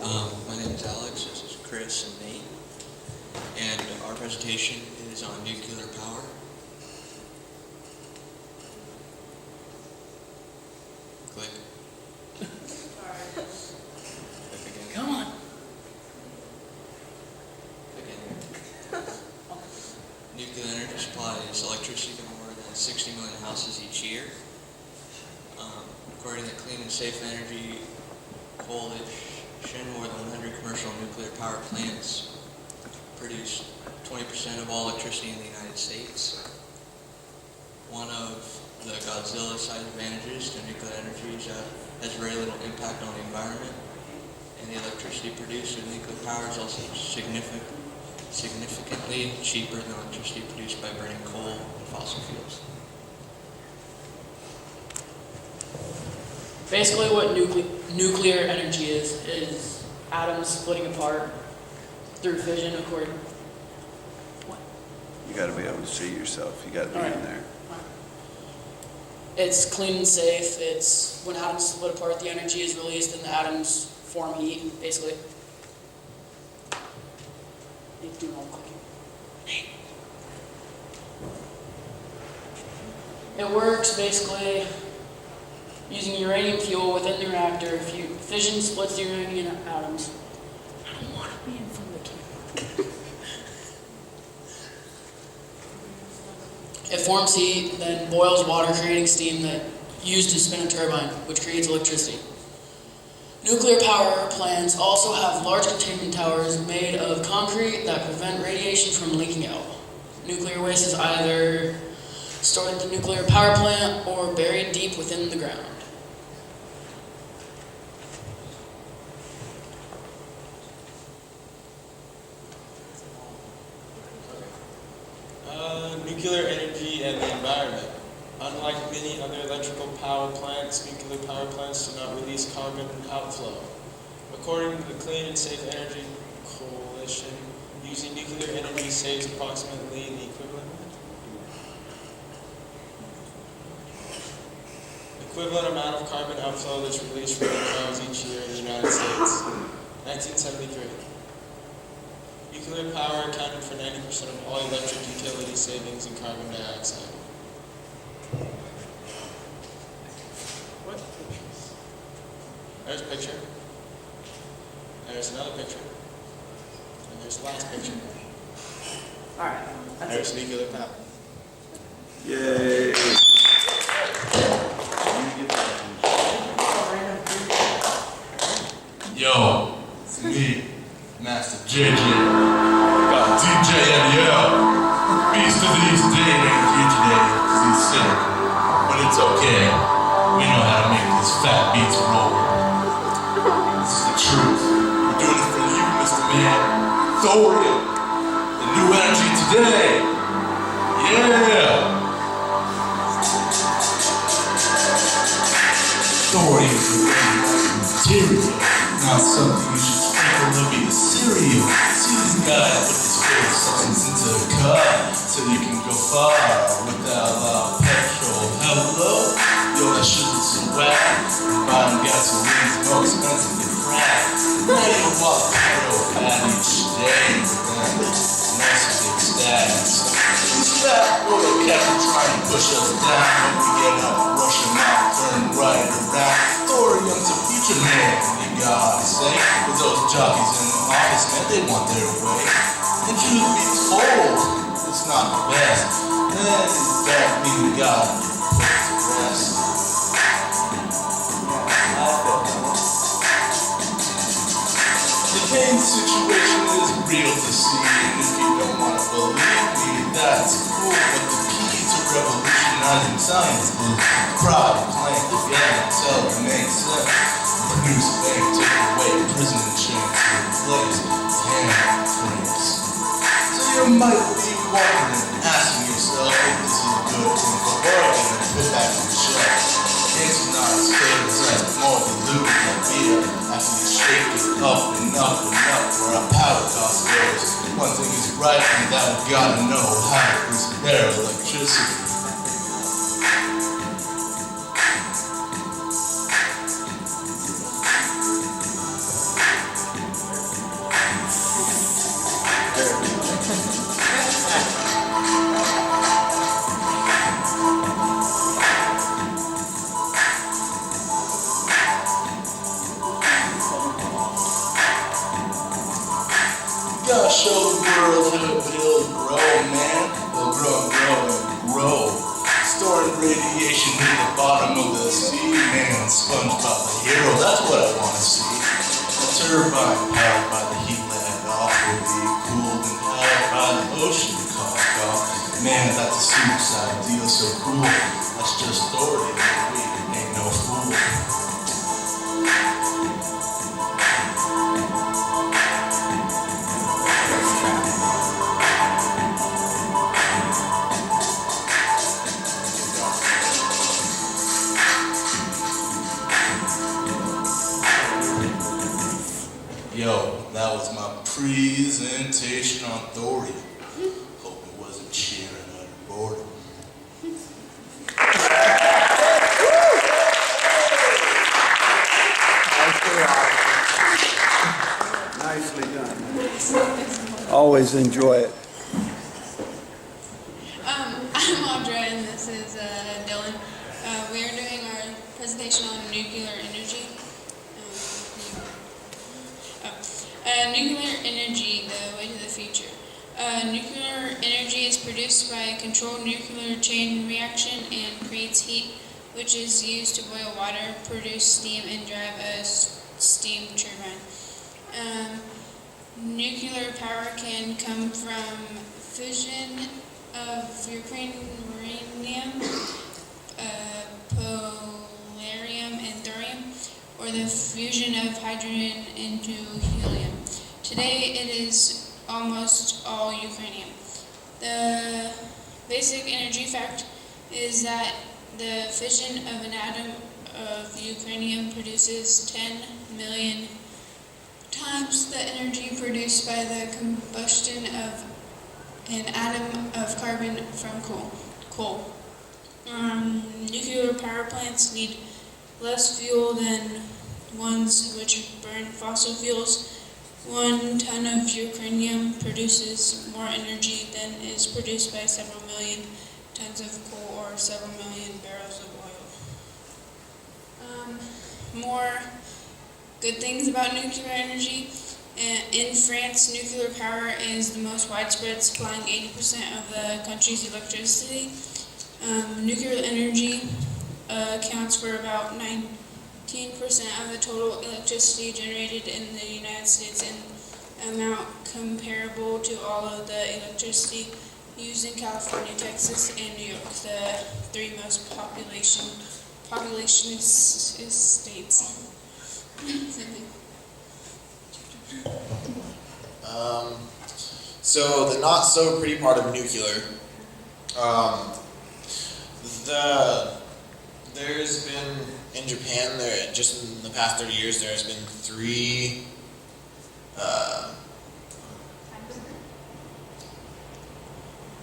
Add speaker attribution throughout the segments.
Speaker 1: My name is Alex, this is Chris and Nate, and our presentation is on nuclear power. Click. Click again.
Speaker 2: Come on.
Speaker 1: Again. Nuclear energy supplies electricity to more than 60 million houses each year. According to the Clean and Safe Energy Coalition, more than 100 commercial nuclear power plants produce 20% of all electricity in the United States. One of the Godzilla-sized advantages to nuclear energy is that it has very little impact on the environment, and the electricity produced with nuclear power is also significantly cheaper than electricity produced by burning coal and fossil fuels.
Speaker 2: Basically what nuclear energy is atoms splitting apart through fission according... What?
Speaker 3: You got to be able to see yourself. You got to be in there.
Speaker 2: It's clean and safe. It's when atoms split apart, the energy is released and the atoms form heat, basically. Need to do more clicking. It works basically using uranium fuel within the reactor. If you fission splits the uranium atoms. I don't want to be in front of the camera. It forms heat, then boils water, creating steam that used to spin a turbine, which creates electricity. Nuclear power plants also have large containment towers made of concrete that prevent radiation from leaking out. Nuclear waste is either stored at the nuclear power plant or buried deep within the ground.
Speaker 4: Nuclear energy and the environment. Unlike many other electrical power plants, nuclear power plants do not release carbon outflow. According to the Clean and Safe Energy Coalition, using nuclear energy saves approximately the equivalent amount of carbon outflow that's released from the cars each year in the United States. 1973. Nuclear power accounted for 90% of all electric utility savings in carbon dioxide. What pictures? There's a picture. There's another picture. And there's the last picture.
Speaker 2: Alright.
Speaker 4: There's nuclear power.
Speaker 3: Yay!
Speaker 5: Yo, it's me, Master JJ, got DJ NL. Beast of these days ain't here today, 'cause he's sick. But it's okay, we know how to make these fat beats roll. This is the truth, we're doing it for you, Mr. Man. Thorium, the new energy today. Yeah! Thorium is a material. Not something you should sprinkle to be the cereal. See this guy put his favorite substance into a car so you can go far without a lot of petrol. Hello? Yo, that shit is so whack. Buying gasoline is more expensive than crack. Ready to walk the road out each day, but then it's nice to take stats. These fat roller cats trying to push us down, but we get up, rushing out, turn right around. Thorium's a future man. God say, but those jockeys in the office, man, they want their way. And truth be told, it's not the best. And that means God put it to rest. The pain situation is real to see, and if you don't want to believe me, that's cool. But the key to revolutionizing science is pride, playing together until it makes sense. Produce bank, take away prison and change to replace handprints. So you might be wondering, asking yourself if this is a good thing for work and put back on the shelf. It's not as clear as that more diluted idea after you shake it up and up and up where our power cost goes. One thing is right, and that we gotta know how to produce their electricity. Gotta show the world how it'll grow, man. It'll grow and grow and grow. Storing radiation in the bottom of the sea, man. SpongeBob the hero, that's what I want to see. A turbine powered by the heat let off will be cooled and powered by the ocean cough off. Man, that's a suicide deal so cruel. That's just authority, we ain't no fool. Yo, that was my presentation on thorium. Hope it wasn't sharing under boredom.
Speaker 3: Nicely done. Always enjoy it.
Speaker 6: I'm Audra and this is Dylan. We are doing our presentation on nuclear energy. Nuclear energy, the way to the future. Nuclear energy is produced by a controlled nuclear chain reaction and creates heat, which is used to boil water, produce steam, and drive a steam turbine. Nuclear power can come from fission of uranium, polarium, and thorium, or the fusion of hydrogen into helium. Today it is almost all uranium. The basic energy fact is that the fission of an atom of uranium produces 10 million times the energy produced by the combustion of an atom of carbon from coal. Nuclear power plants need less fuel than ones which burn fossil fuels. 1 ton of uranium produces more energy than is produced by several million tons of coal or several million barrels of oil. More good things about nuclear energy. In France, nuclear power is the most widespread, supplying 80% of the country's electricity. Nuclear energy accounts for about 19% of the total electricity generated in the United States, an amount comparable to all of the electricity used in California, Texas, and New York, the 3 most population states.
Speaker 7: So the not so pretty part of nuclear, there's been in Japan just in the past 30 years there's been 3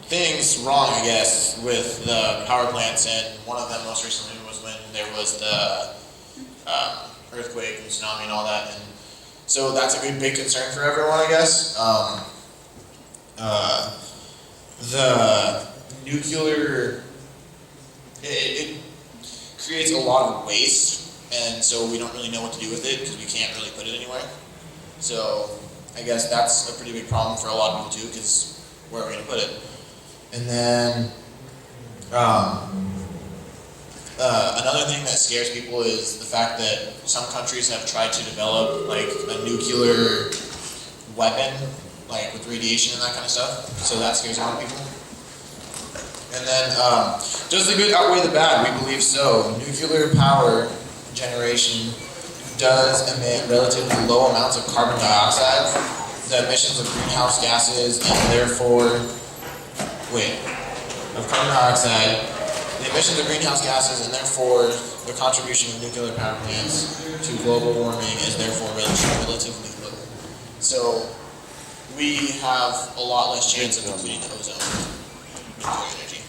Speaker 7: things wrong, I guess, with the power plants, and one of them most recently was when there was the earthquake and tsunami and all that, and so that's a big concern for everyone, I guess. The nuclear, it creates a lot of waste, and so we don't really know what to do with it because we can't really put it anywhere. So I guess that's a pretty big problem for a lot of people too, because where are we going to put it? And then another thing that scares people is the fact that some countries have tried to develop like a nuclear weapon, like with radiation and that kind of stuff. So that scares a lot of people. And then, does the good outweigh the bad? We believe so. Nuclear power generation does emit relatively low amounts of carbon dioxide, the emissions of greenhouse gases, and therefore, of carbon dioxide, the emissions of greenhouse gases, and therefore the contribution of nuclear power plants to global warming is therefore relatively low. So we have a lot less chance of depleting the ozone with nuclear energy.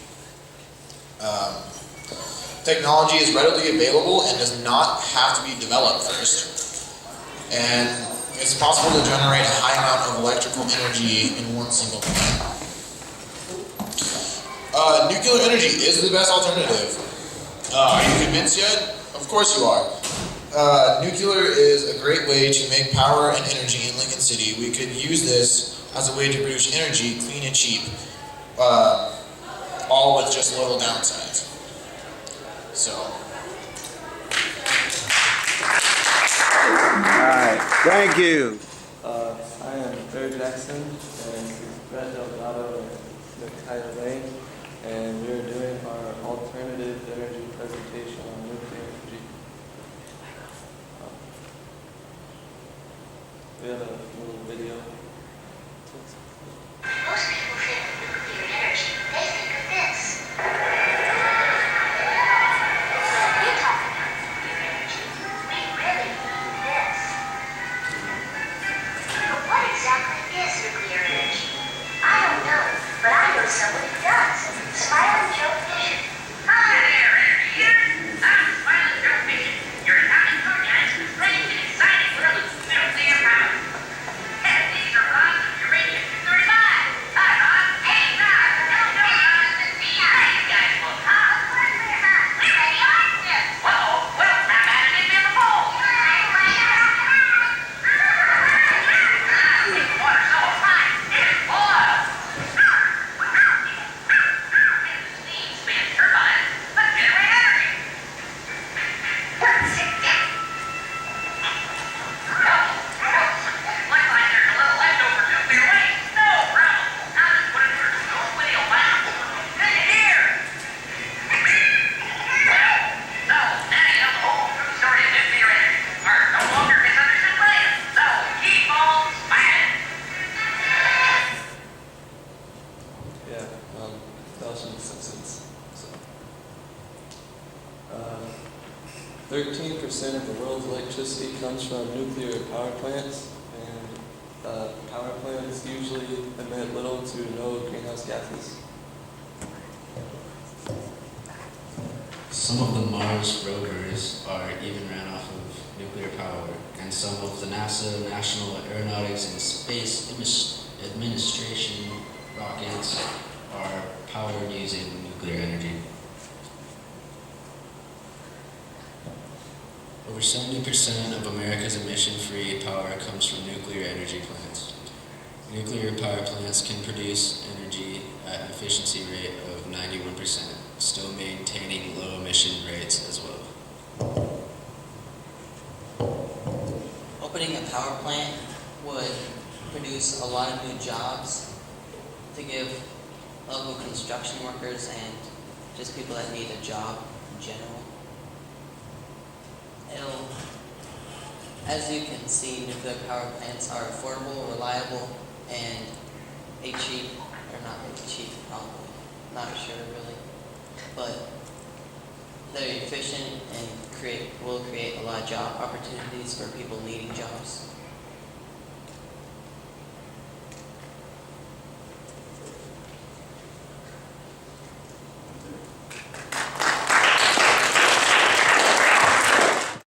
Speaker 7: Technology is readily available and does not have to be developed first. And it's possible to generate a high amount of electrical energy in one single plant. Nuclear energy is the best alternative. Are you convinced yet? Of course you are. Nuclear is a great way to make power and energy in Lincoln City. We could use this as a way to produce energy, clean and cheap, all with just little downsides. So,
Speaker 3: All right, thank you.
Speaker 8: I am Barry Jackson, and this is Brett Delgado and Untitled, and we are doing our alternative energy presentation on nuclear energy. We have a little video.
Speaker 9: Most people think of nuclear energy, they think of this. When we talk about nuclear energy, we really mean this. But what exactly is nuclear energy? I don't know, but I know someone who does. Smiling Joe Fisher. Hi there, energy here. I'm Smiling Joe Fisher. Your Italian organist ready to decide if we're nuclear power. And these are rods of uranium-235. Hi, Rod. Hey, Rod. No, Rod. Hey, you guys look hot. We ready on this. Well, how about it in the bowl? The water's so hot, it boils. Steam spins turbines, but generate energy. Looks like there's a little leftover nuclear waste. No problem. I'll just put it in a snow wheel bowl. Here. So, now you know the whole true story of nuclear energy. Our no longer misunderstood plan. So, keep on smiling.
Speaker 8: Yeah, tell us some sense. 13% of the world's electricity comes from nuclear power plants, and power plants usually emit little to no greenhouse gases.
Speaker 10: Some of the Mars rovers are even ran off of nuclear power, and some of the NASA National Aeronautics and Space Administration rockets are powered using nuclear energy. Over 70% of America's emission-free power comes from nuclear energy plants. Nuclear power plants can produce energy at an efficiency rate of 91%, still maintaining low emission rates as well.
Speaker 11: Opening a power plant would produce a lot of new jobs to give local construction workers and just people that need a job in general. As you can see, nuclear power plants are affordable, reliable, and cheap, or not really cheap, probably, not sure really, but they're efficient and will create a lot of job opportunities for people needing jobs.